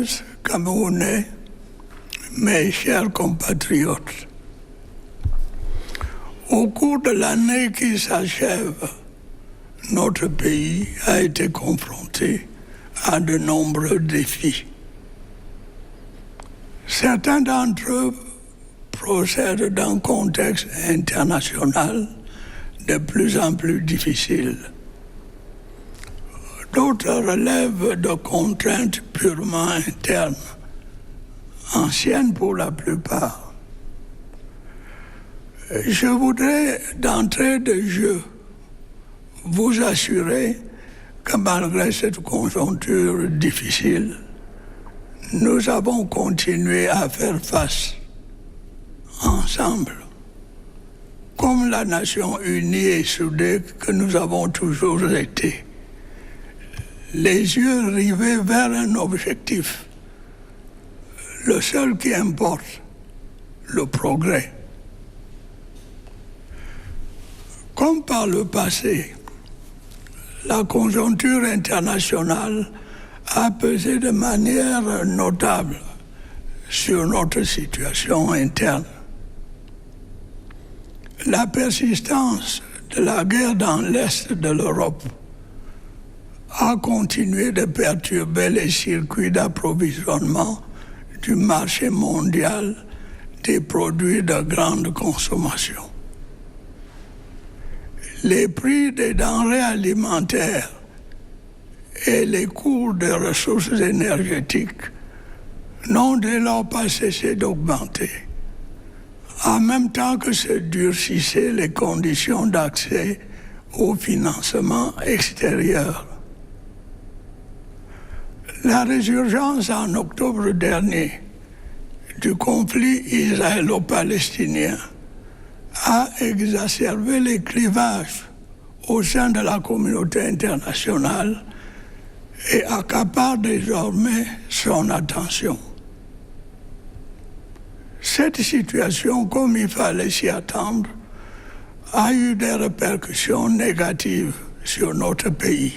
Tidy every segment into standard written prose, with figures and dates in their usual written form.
Camerounaises, Camerounais, mes chers compatriotes, au cours de l'année qui s'achève, notre pays a été confronté à de nombreux défis. Certains d'entre eux procèdent d'un contexte international de plus en plus difficile. D'autres relèvent de contraintes purement internes, anciennes pour la plupart. Je voudrais d'entrée de jeu vous assurer que malgré cette conjoncture difficile, nous avons continué à faire face ensemble, comme la nation unie et soudée que nous avons toujours été, les yeux rivés vers un objectif, le seul qui importe, le progrès. Comme par le passé, la conjoncture internationale a pesé de manière notable sur notre situation interne. La persistance de la guerre dans l'Est de l'Europe a continué de perturber les circuits d'approvisionnement du marché mondial des produits de grande consommation. Les prix des denrées alimentaires et les cours des ressources énergétiques n'ont dès lors pas cessé d'augmenter, en même temps que se durcissaient les conditions d'accès au financement extérieur. La résurgence en octobre dernier du conflit israélo-palestinien a exacerbé les clivages au sein de la communauté internationale et accapare désormais son attention. Cette situation, comme il fallait s'y attendre, a eu des répercussions négatives sur notre pays.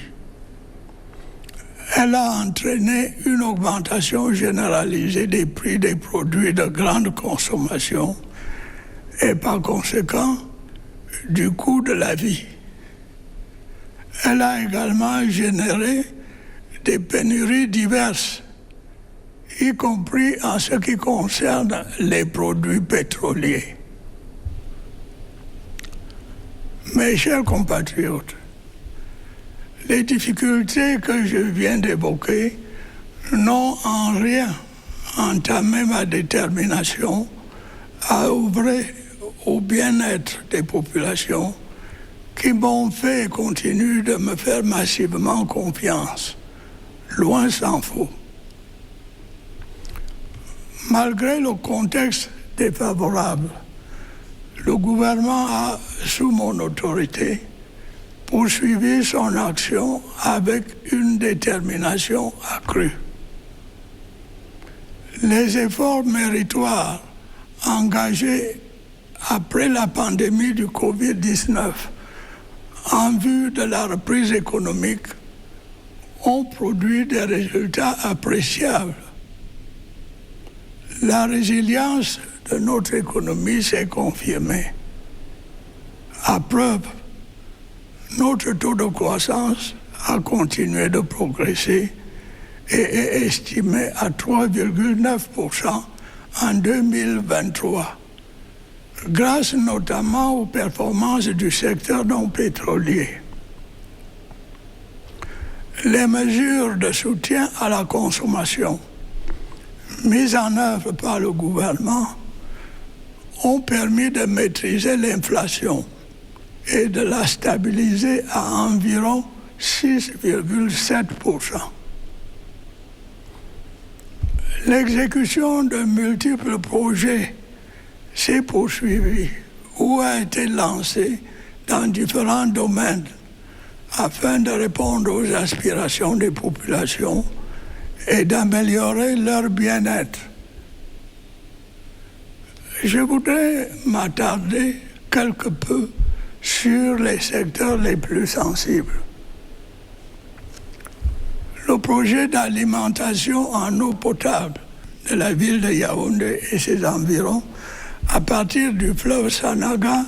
Elle a entraîné une augmentation généralisée des prix des produits de grande consommation et par conséquent du coût de la vie. Elle a également généré des pénuries diverses, y compris en ce qui concerne les produits pétroliers. Mes chers compatriotes, les difficultés que je viens d'évoquer n'ont en rien entamé ma détermination à œuvrer au bien-être des populations qui m'ont fait et continuent de me faire massivement confiance, loin s'en faut. Malgré le contexte défavorable, le gouvernement a, sous mon autorité, poursuivi son action avec une détermination accrue. Les efforts méritoires engagés après la pandémie du Covid-19 en vue de la reprise économique ont produit des résultats appréciables. La résilience de notre économie s'est confirmée. À preuve, notre taux de croissance a continué de progresser et est estimé à 3,9% en 2023, grâce notamment aux performances du secteur non pétrolier. Les mesures de soutien à la consommation mises en œuvre par le gouvernement ont permis de maîtriser l'inflation et de la stabiliser à environ 6,7%. L'exécution de multiples projets s'est poursuivie ou a été lancée dans différents domaines afin de répondre aux aspirations des populations et d'améliorer leur bien-être. Je voudrais m'attarder quelque peu sur les secteurs les plus sensibles. Le le projet d'alimentation en eau potable de la ville de Yaoundé et ses environs à partir du fleuve Sanaga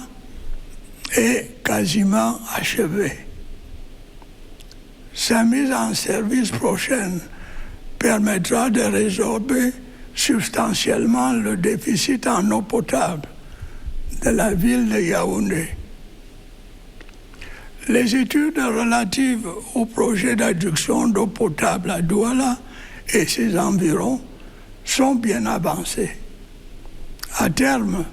est quasiment achevé. Sa mise en service prochaine permettra de résorber substantiellement le déficit en eau potable de la ville de Yaoundé. Les études relatives au projet d'adduction d'eau potable à Douala et ses environs sont bien avancées. À terme,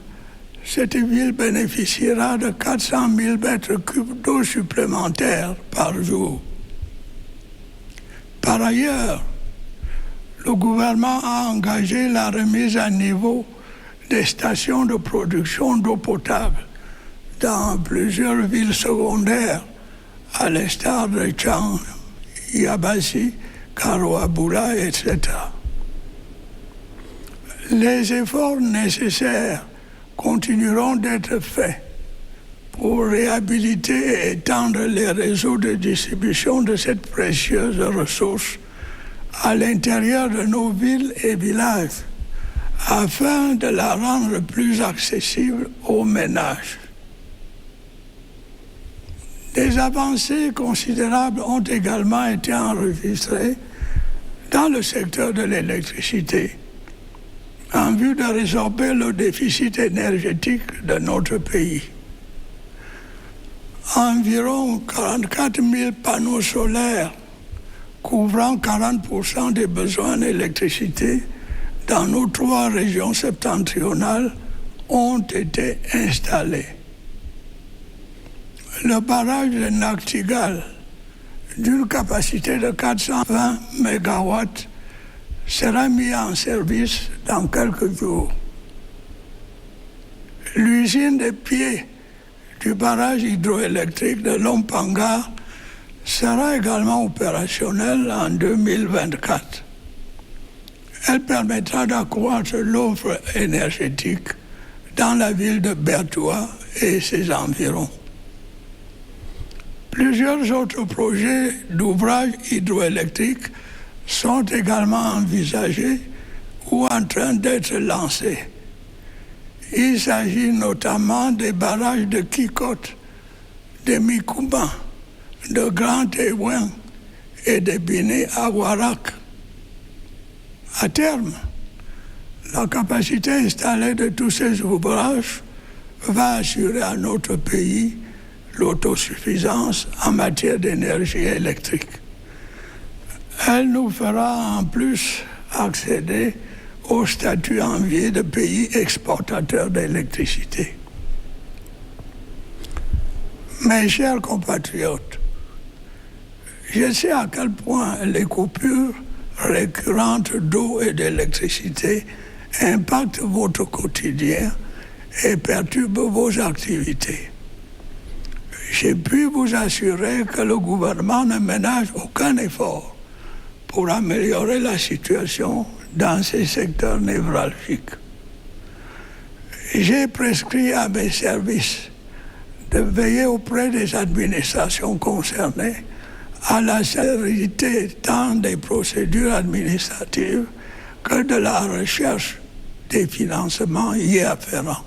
cette ville bénéficiera de 400 000 mètres cubes d'eau supplémentaires par jour. Par ailleurs, le gouvernement a engagé la remise à niveau des stations de production d'eau potable dans plusieurs villes secondaires, à l'instar de Tchang, Yabassi, Karoabula, etc. Les efforts nécessaires continueront d'être faits pour réhabiliter et étendre les réseaux de distribution de cette précieuse ressource à l'intérieur de nos villes et villages, afin de la rendre plus accessible aux ménages. Des avancées considérables ont également été enregistrées dans le secteur de l'électricité, en vue de résorber le déficit énergétique de notre pays. Environ 44 000 panneaux solaires couvrant 40% des besoins d'électricité dans nos 3 régions septentrionales ont été installés. Le barrage de Naktigal, d'une capacité de 420 MW, sera mis en service dans quelques jours. L'usine de pied du barrage hydroélectrique de Lompanga sera également opérationnelle en 2024. Elle permettra d'accroître l'offre énergétique dans la ville de Bertoua et ses environs. Plusieurs autres projets d'ouvrages hydroélectriques sont également envisagés ou en train d'être lancés. Il s'agit notamment des barrages de Kikot, de Mikouba, de Grand Téouin et de Biné à Warak. À terme, la capacité installée de tous ces ouvrages va assurer à notre pays l'autosuffisance en matière d'énergie électrique. Elle nous fera en plus accéder au statut envié de pays exportateur d'électricité. Mes chers compatriotes, je sais à quel point les coupures récurrentes d'eau et d'électricité impactent votre quotidien et perturbent vos activités. J'ai pu vous assurer que le gouvernement ne ménage aucun effort pour améliorer la situation dans ces secteurs névralgiques. J'ai prescrit à mes services de veiller auprès des administrations concernées à la célérité tant des procédures administratives que de la recherche des financements y afférents.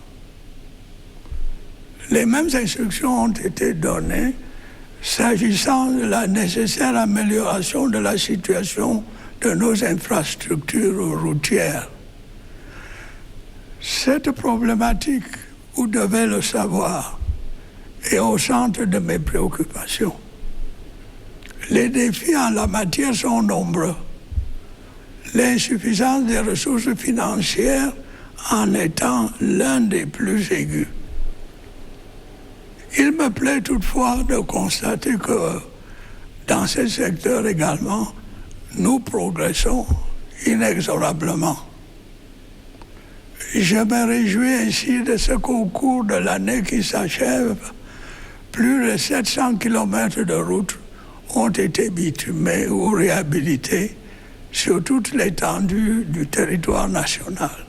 Les mêmes instructions ont été données s'agissant de la nécessaire amélioration de la situation de nos infrastructures routières. Cette problématique, vous devez le savoir, est au centre de mes préoccupations. Les défis en la matière sont nombreux. L'insuffisance des ressources financières en étant l'un des plus aigus. Il me plaît toutefois de constater que dans ce secteur également, nous progressons inexorablement. Je me réjouis ainsi de ce qu'au cours de l'année qui s'achève, plus de 700 km de routes ont été bitumées ou réhabilitées sur toute l'étendue du territoire national.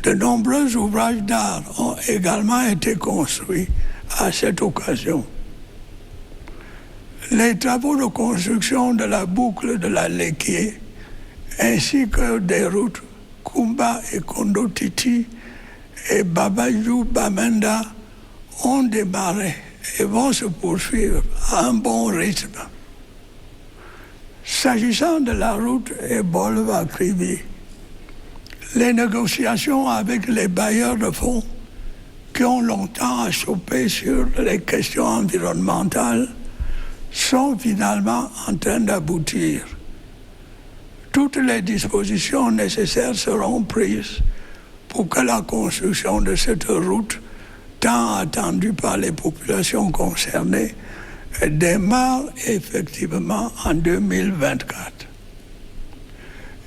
De nombreux ouvrages d'art ont également été construits à cette occasion. Les travaux de construction de la boucle de la Léquier, ainsi que des routes Kumba et Kondotiti et Babayou-Bamenda ont démarré et vont se poursuivre à un bon rythme. S'agissant de la route Bolova-Kribi, les négociations avec les bailleurs de fonds qui ont longtemps achoppé sur les questions environnementales sont finalement en train d'aboutir. Toutes les dispositions nécessaires seront prises pour que la construction de cette route, tant attendue par les populations concernées, démarre effectivement en 2024.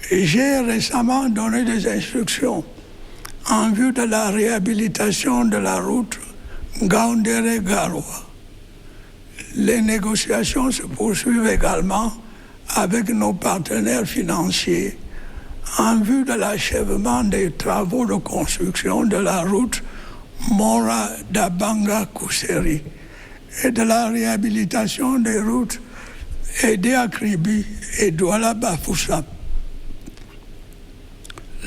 J'ai récemment donné des instructions en vue de la réhabilitation de la route Gaoundéré-Garoua. Les négociations se poursuivent également avec nos partenaires financiers en vue de l'achèvement des travaux de construction de la route Mora-Dabanga-Kousseri et de la réhabilitation des routes Edé-Akribi et Douala-Bafoussam.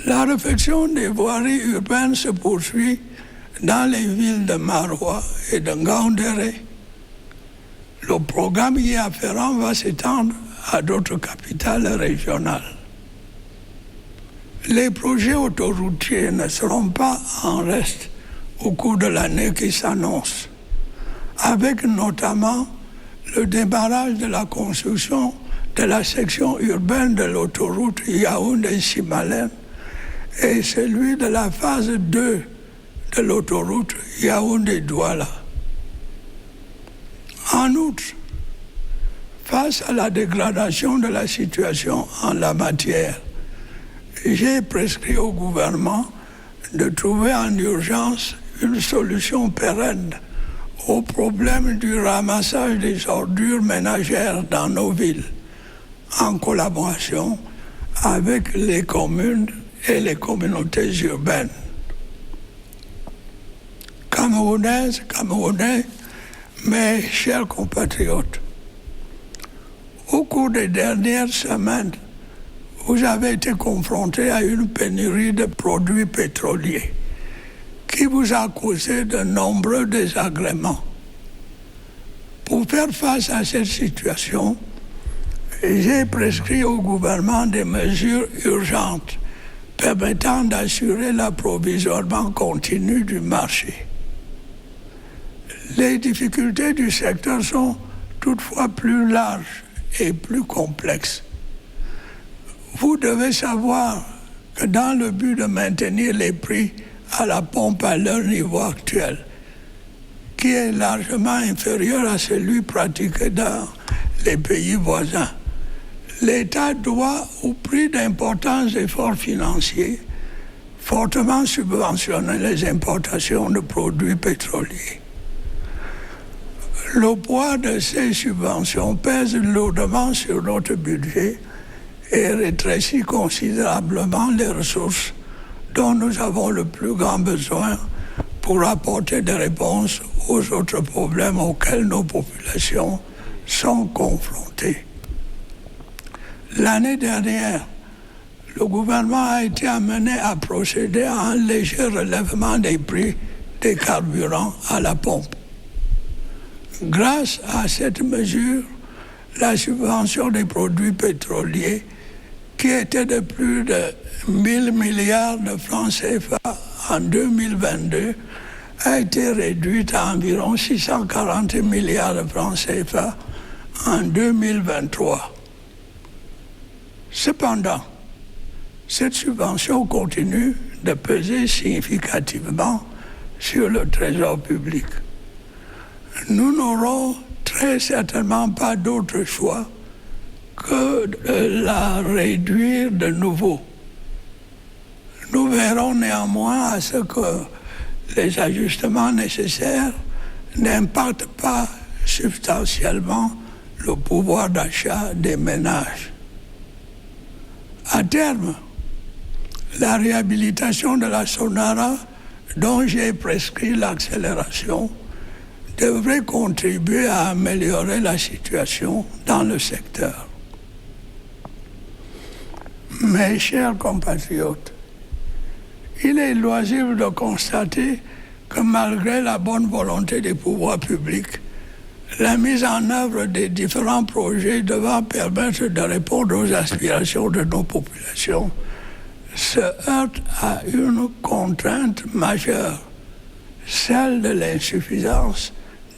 La réfection des voiries urbaines se poursuit dans les villes de Maroua et de Ngaoundéré. Le programme y afférent va s'étendre à d'autres capitales régionales. Les projets autoroutiers ne seront pas en reste au cours de l'année qui s'annonce, avec notamment le démarrage de la construction de la section urbaine de l'autoroute Yaoundé-Simalène et celui de la phase 2 de l'autoroute Yaoundé-Douala. En outre, face à la dégradation de la situation en la matière, j'ai prescrit au gouvernement de trouver en urgence une solution pérenne au problème du ramassage des ordures ménagères dans nos villes, en collaboration avec les communes et les communautés urbaines. Camerounaises, Camerounais, mes chers compatriotes, au cours des dernières semaines, vous avez été confrontés à une pénurie de produits pétroliers qui vous a causé de nombreux désagréments. Pour faire face à cette situation, j'ai prescrit au gouvernement des mesures urgentes permettant d'assurer l'approvisionnement continu du marché. Les difficultés du secteur sont toutefois plus larges et plus complexes. Vous devez savoir que dans le but de maintenir les prix à la pompe à leur niveau actuel, qui est largement inférieur à celui pratiqué dans les pays voisins, l'État doit, au prix d'importants efforts financiers, fortement subventionner les importations de produits pétroliers. Le poids de ces subventions pèse lourdement sur notre budget et rétrécit considérablement les ressources dont nous avons le plus grand besoin pour apporter des réponses aux autres problèmes auxquels nos populations sont confrontées. L'année dernière, le gouvernement a été amené à procéder à un léger relèvement des prix des carburants à la pompe. Grâce à cette mesure, la subvention des produits pétroliers, qui était de plus de 1000 milliards de francs CFA en 2022, a été réduite à environ 640 milliards de francs CFA en 2023. Cependant, cette subvention continue de peser significativement sur le trésor public. Nous n'aurons très certainement pas d'autre choix que de la réduire de nouveau. Nous verrons néanmoins à ce que les ajustements nécessaires n'impactent pas substantiellement le pouvoir d'achat des ménages. À terme, la réhabilitation de la Sonara, dont j'ai prescrit l'accélération, devrait contribuer à améliorer la situation dans le secteur. Mes chers compatriotes, il est loisible de constater que malgré la bonne volonté des pouvoirs publics, la mise en œuvre des différents projets devant permettre de répondre aux aspirations de nos populations se heurte à une contrainte majeure, celle de l'insuffisance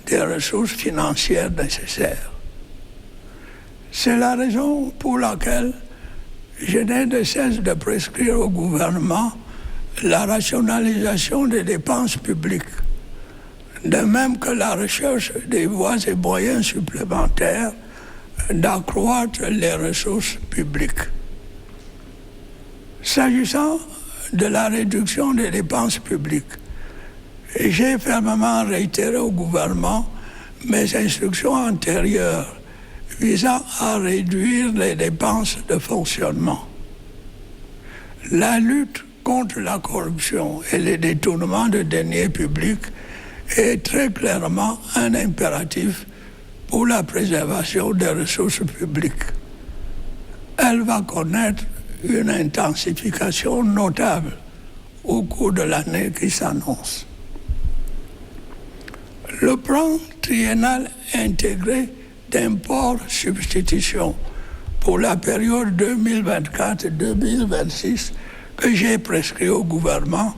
des ressources financières nécessaires. C'est la raison pour laquelle je n'ai de cesse de prescrire au gouvernement la rationalisation des dépenses publiques, de même que la recherche des voies et moyens supplémentaires d'accroître les ressources publiques. S'agissant de la réduction des dépenses publiques, j'ai fermement réitéré au gouvernement mes instructions antérieures visant à réduire les dépenses de fonctionnement. La lutte contre la corruption et les détournements de deniers publics est très clairement un impératif pour la préservation des ressources publiques. Elle va connaître une intensification notable au cours de l'année qui s'annonce. Le plan triennal intégré d'import-substitution pour la période 2024-2026 que j'ai prescrit au gouvernement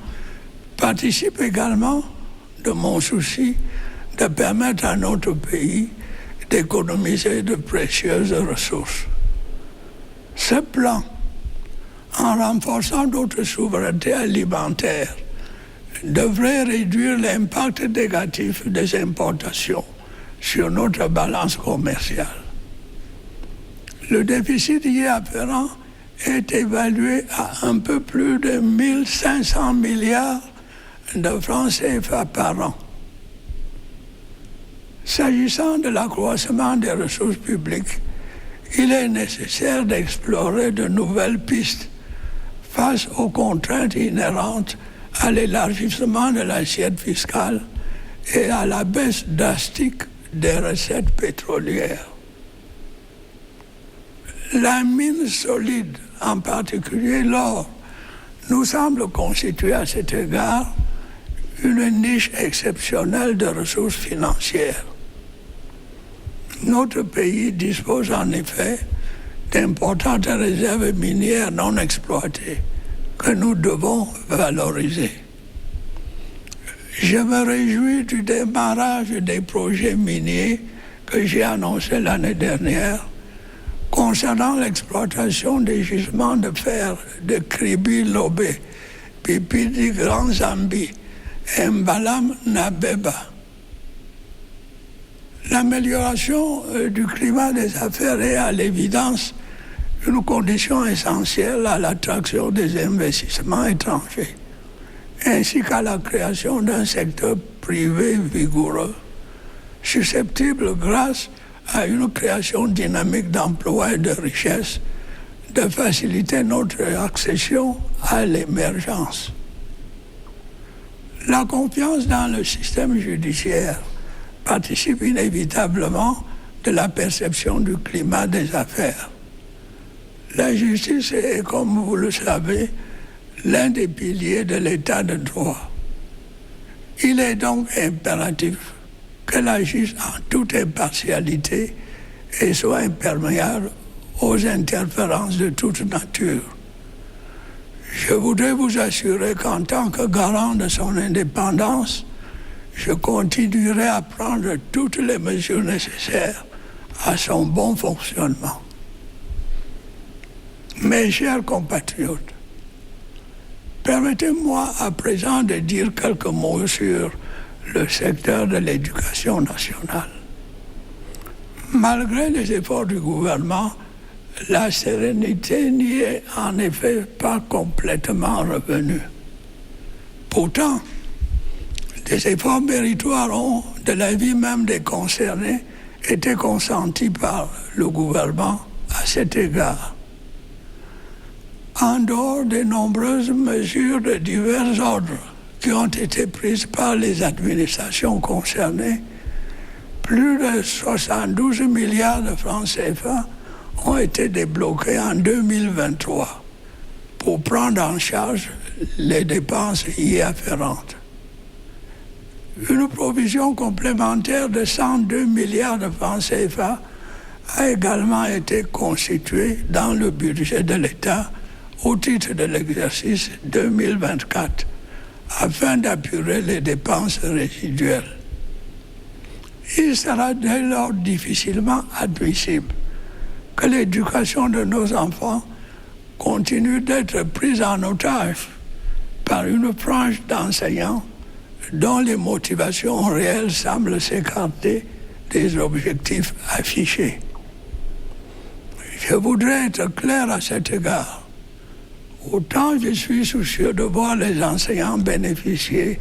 participe également de mon souci de permettre à notre pays d'économiser de précieuses ressources. Ce plan, en renforçant notre souveraineté alimentaire, devrait réduire l'impact négatif des importations sur notre balance commerciale. Le déficit y afférent est évalué à un peu plus de 1 500 milliards de francs CFA par an. S'agissant de l'accroissement des ressources publiques, il est nécessaire d'explorer de nouvelles pistes face aux contraintes inhérentes à l'élargissement de l'assiette fiscale et à la baisse drastique des recettes pétrolières. La mine solide, en particulier l'or, nous semble constituer à cet égard une niche exceptionnelle de ressources financières. Notre pays dispose en effet d'importantes réserves minières non exploitées que nous devons valoriser. Je me réjouis du démarrage des projets miniers que j'ai annoncé l'année dernière concernant l'exploitation des gisements de fer de Kribi-Lobé, Pipidi Grand Zambi et Mbalam Nabeba. L'amélioration du climat des affaires est à l'évidence une condition essentielle à l'attraction des investissements étrangers, ainsi qu'à la création d'un secteur privé vigoureux, susceptible grâce à une création dynamique d'emplois et de richesses, de faciliter notre accession à l'émergence. La confiance dans le système judiciaire participe inévitablement de la perception du climat des affaires. La justice est, comme vous le savez, l'un des piliers de l'état de droit. Il est donc impératif qu'elle agisse en toute impartialité et soit imperméable aux interférences de toute nature. Je voudrais vous assurer qu'en tant que garant de son indépendance, je continuerai à prendre toutes les mesures nécessaires à son bon fonctionnement. Mes chers compatriotes, permettez-moi à présent de dire quelques mots sur le secteur de l'éducation nationale. Malgré les efforts du gouvernement, la sérénité n'y est en effet pas complètement revenue. Pourtant, des efforts méritoires ont, de l'avis même des concernés, été consentis par le gouvernement à cet égard. En dehors des nombreuses mesures de divers ordres qui ont été prises par les administrations concernées, plus de 72 milliards de francs CFA ont été débloqués en 2023 pour prendre en charge les dépenses y afférentes. Une provision complémentaire de 102 milliards de francs CFA a également été constituée dans le budget de l'État au titre de l'exercice 2024 afin d'apurer les dépenses résiduelles. Il sera dès lors difficilement admissible que l'éducation de nos enfants continue d'être prise en otage par une frange d'enseignants dont les motivations réelles semblent s'écarter des objectifs affichés. Je voudrais être clair à cet égard. Autant je suis soucieux de voir les enseignants bénéficier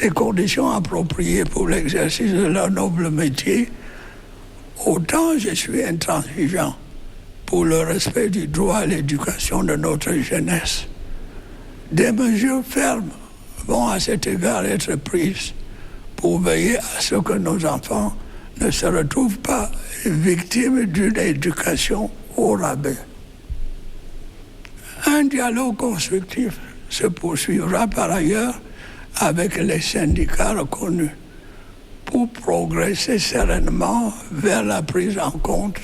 des conditions appropriées pour l'exercice de leur noble métier, autant je suis intransigeant pour le respect du droit à l'éducation de notre jeunesse. Des mesures fermes vont à cet égard être prises pour veiller à ce que nos enfants ne se retrouvent pas victimes d'une éducation au rabais. Un dialogue constructif se poursuivra par ailleurs avec les syndicats reconnus pour progresser sereinement vers la prise en compte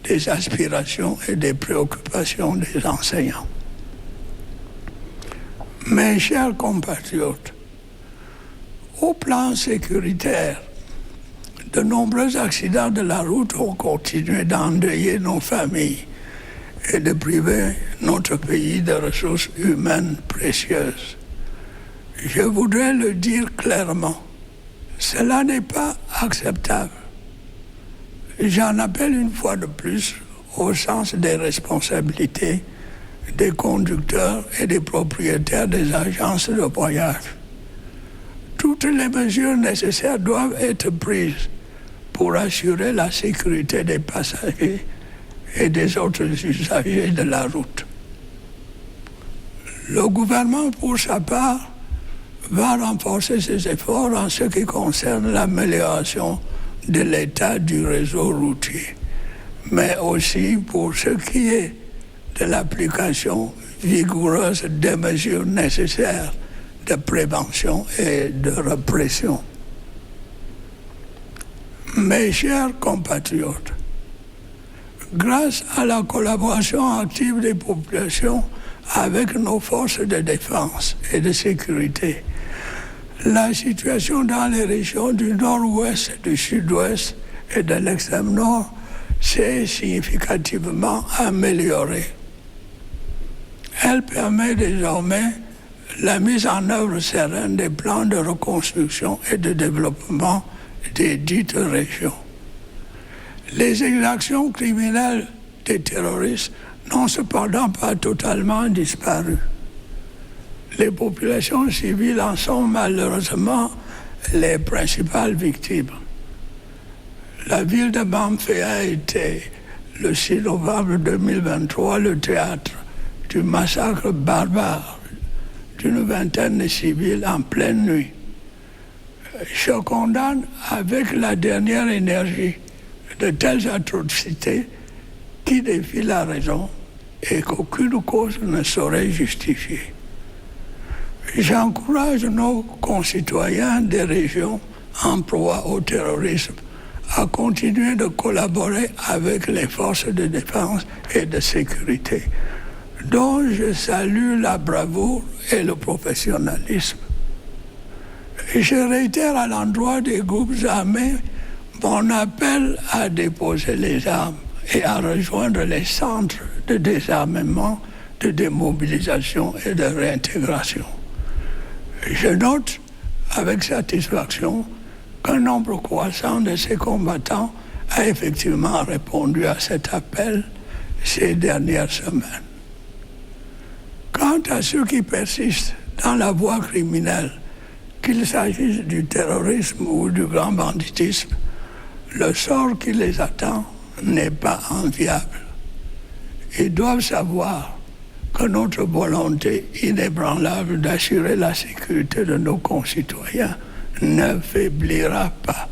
des aspirations et des préoccupations des enseignants. Mes chers compatriotes, au plan sécuritaire, de nombreux accidents de la route ont continué d'endeuiller nos familles et de priver notre pays de ressources humaines précieuses. Je voudrais le dire clairement, cela n'est pas acceptable. J'en appelle une fois de plus au sens des responsabilités des conducteurs et des propriétaires des agences de voyage. Toutes les mesures nécessaires doivent être prises pour assurer la sécurité des passagers et des autres usagers de la route. Le gouvernement, pour sa part, va renforcer ses efforts en ce qui concerne l'amélioration de l'état du réseau routier, mais aussi pour ce qui est de l'application vigoureuse des mesures nécessaires de prévention et de répression. Mes chers compatriotes, grâce à la collaboration active des populations avec nos forces de défense et de sécurité, la situation dans les régions du nord-ouest, du sud-ouest et de l'extrême nord s'est significativement améliorée. Elle permet désormais la mise en œuvre sereine des plans de reconstruction et de développement des dites régions. Les exactions criminelles des terroristes n'ont cependant pas totalement disparu. Les populations civiles en sont malheureusement les principales victimes. La ville de Bamfé a été, le 6 novembre 2023, le théâtre du massacre barbare d'une vingtaine de civils en pleine nuit. Je condamne avec la dernière énergie de telles atrocités qui défient la raison et qu'aucune cause ne saurait justifier. J'encourage nos concitoyens des régions en proie au terrorisme à continuer de collaborer avec les forces de défense et de sécurité, dont je salue la bravoure et le professionnalisme. Et je réitère à l'endroit des groupes armés mon appel à déposer les armes et à rejoindre les centres de désarmement, de démobilisation et de réintégration. Je note avec satisfaction qu'un nombre croissant de ces combattants a effectivement répondu à cet appel ces dernières semaines. Quant à ceux qui persistent dans la voie criminelle, qu'il s'agisse du terrorisme ou du grand banditisme, le sort qui les attend n'est pas enviable. Ils doivent savoir que notre volonté inébranlable d'assurer la sécurité de nos concitoyens ne faiblira pas.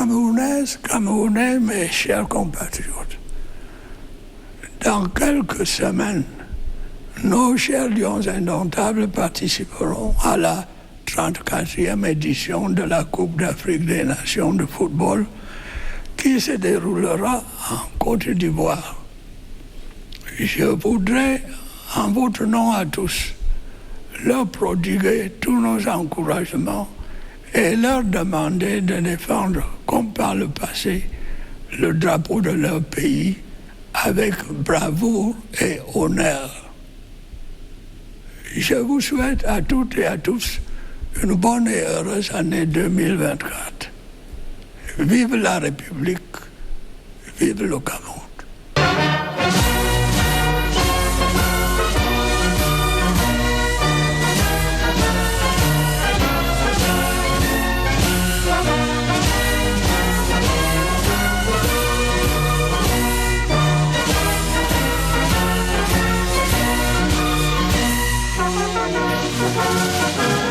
Camerounais, mes chers compatriotes, dans quelques semaines, nos chers lions indomptables participeront à la 34e édition de la Coupe d'Afrique des Nations de football qui se déroulera en Côte d'Ivoire. Je voudrais, en votre nom à tous, leur prodiguer tous nos encouragements et leur demander de défendre, comme par le passé, le drapeau de leur pays avec bravoure et honneur. Je vous souhaite à toutes et à tous une bonne et heureuse année 2024. Vive la République, vive le Cameroun. Thank you.